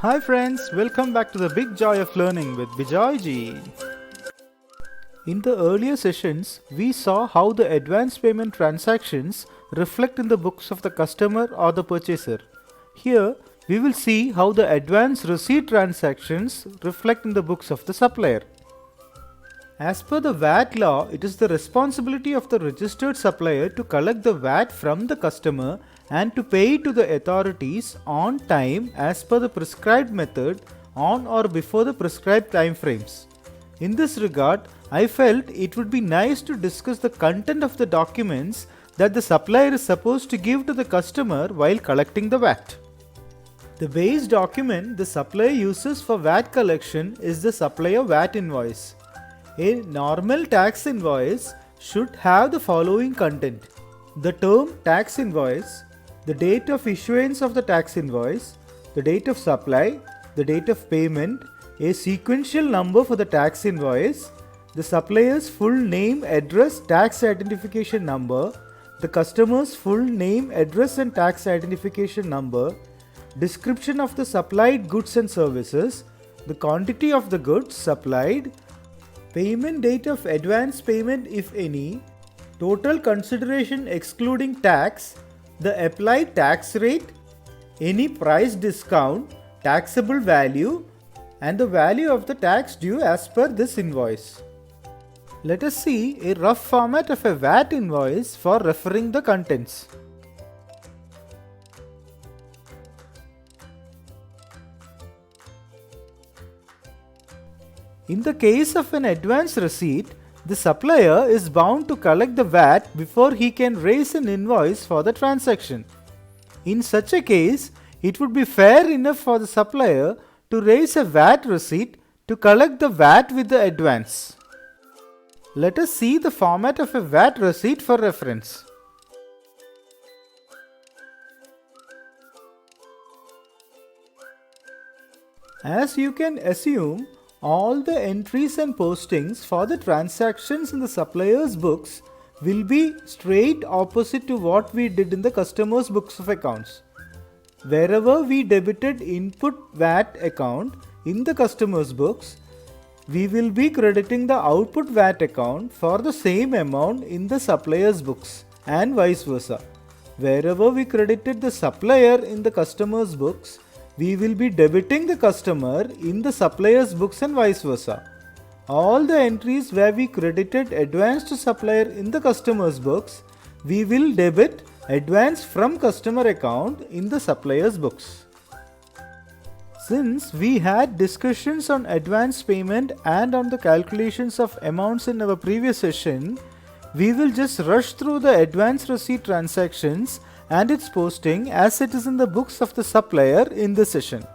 Hi friends, welcome back to the Big Joy of Learning with Bijoy ji. In the earlier sessions, we saw how the advance payment transactions reflect in the books of the customer or the purchaser. Here, we will see how the advance receipt transactions reflect in the books of the supplier. As per the VAT law, it is the responsibility of the registered supplier to collect the VAT from the customer and to pay it to the authorities on time as per the prescribed method on or before the prescribed time frames. In this regard, I felt it would be nice to discuss the content of the documents that the supplier is supposed to give to the customer while collecting the VAT. The base document the supplier uses for VAT collection is the supplier VAT invoice. A normal tax invoice should have the following content: the term tax invoice, the date of issuance of the tax invoice, the date of supply, the date of payment, a sequential number for the tax invoice, the supplier's full name, address, tax identification number, the customer's full name, address and tax identification number, description of the supplied goods and services, the quantity of the goods supplied, payment date of advance payment if any, total consideration excluding tax, the applied tax rate, any price discount, taxable value, and the value of the tax due as per this invoice. Let us see a rough format of a VAT invoice for referring the contents. In the case of an advance receipt, the supplier is bound to collect the VAT before he can raise an invoice for the transaction. In such a case, it would be fair enough for the supplier to raise a VAT receipt to collect the VAT with the advance. Let us see the format of a VAT receipt for reference. As you can assume, all the entries and postings for the transactions in the supplier's books will be straight opposite to what we did in the customer's books of accounts. Wherever we debited input VAT account in the customer's books, we will be crediting the output VAT account for the same amount in the supplier's books and vice versa. Wherever we credited the supplier in the customer's books, we will be debiting the customer in the supplier's books and vice versa. All the entries where we credited advance to supplier in the customer's books, we will debit advance from customer account in the supplier's books. Since we had discussions on advance payment and on the calculations of amounts in our previous session, we will just rush through the advance receipt transactions and its posting as it is in the books of the supplier in this session.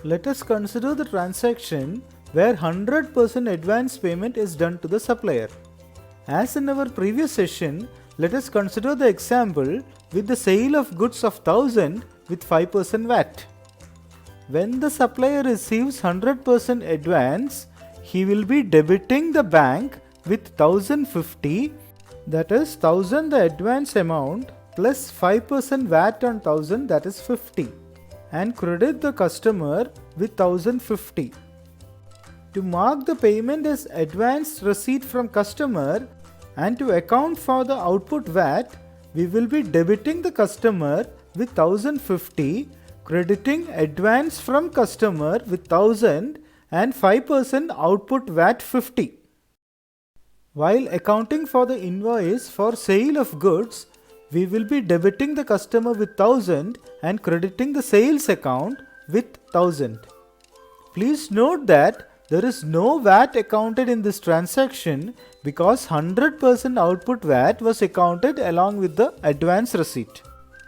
Let us consider the transaction where 100% advance payment is done to the supplier. As in our previous session, let us consider the example with the sale of goods of 1000 with 5% VAT. When the supplier receives 100% advance, he will be debiting the bank with 1050, that is 1000 the advance amount plus 5% VAT on 1000, that is 50, and credit the customer with 1050. To mark the payment as advance receipt from customer and to account for the output VAT, we will be debiting the customer with 1050, crediting advance from customer with 1000 and 5% output VAT 50. While accounting for the invoice for sale of goods, we will be debiting the customer with 1000 and crediting the sales account with 1000. Please note that there is no VAT accounted in this transaction because 100% output VAT was accounted along with the advance receipt.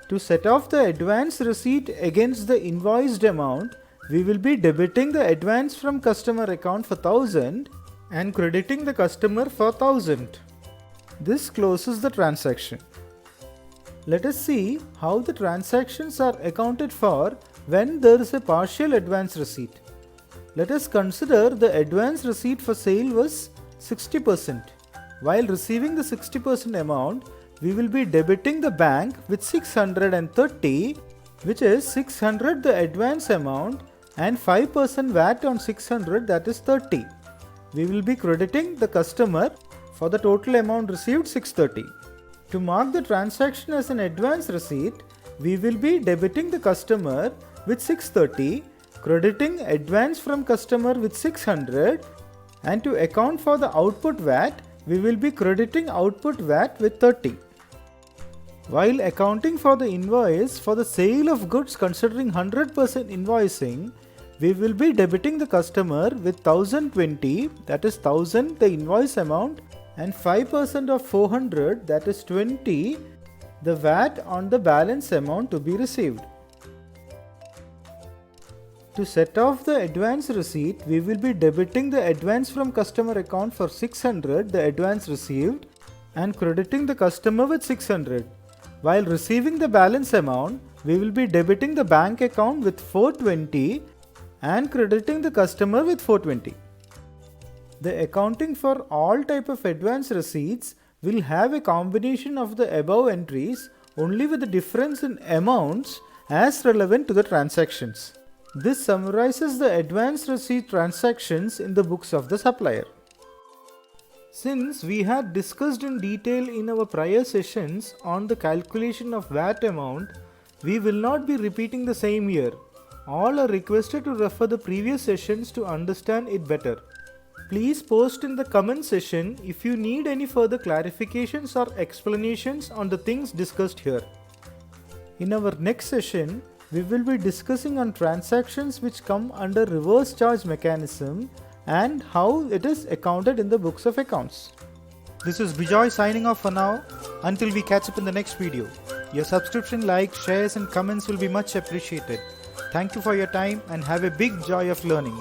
To set off the advance receipt against the invoiced amount, we will be debiting the advance from customer account for 1000 and crediting the customer for 1000. This closes the transaction. Let us see how the transactions are accounted for when there is a partial advance receipt. Let us consider the advance receipt for sale was 60%. While receiving the 60% amount, we will be debiting the bank with 630 which is 600 the advance amount and 5% VAT on 600, that is 30. We will be crediting the customer for the total amount received 630. To mark the transaction as an advance receipt, we will be debiting the customer with 630, crediting advance from customer with 600, and to account for the output VAT, we will be crediting output VAT with 30. While accounting for the invoice for the sale of goods considering 100% invoicing, we will be debiting the customer with 1020, that is 1000 the invoice amount, and 5% of 400, that is 20, the VAT on the balance amount to be received. To set off the advance receipt, we will be debiting the advance from customer account for 600, the advance received, and crediting the customer with 600. While receiving the balance amount, we will be debiting the bank account with 420 and crediting the customer with 420. The accounting for all type of advance receipts will have a combination of the above entries only with the difference in amounts as relevant to the transactions. This summarizes the advance receipt transactions in the books of the supplier. Since we had discussed in detail in our prior sessions on the calculation of VAT amount, we will not be repeating the same here. All are requested to refer the previous sessions to understand it better. Please post in the comment section if you need any further clarifications or explanations on the things discussed here. In our next session, we will be discussing on transactions which come under reverse charge mechanism and how it is accounted in the books of accounts. This is Bijoy signing off for now. Until we catch up in the next video. Your subscription, likes, shares and comments will be much appreciated. Thank you for your time and have a big joy of learning.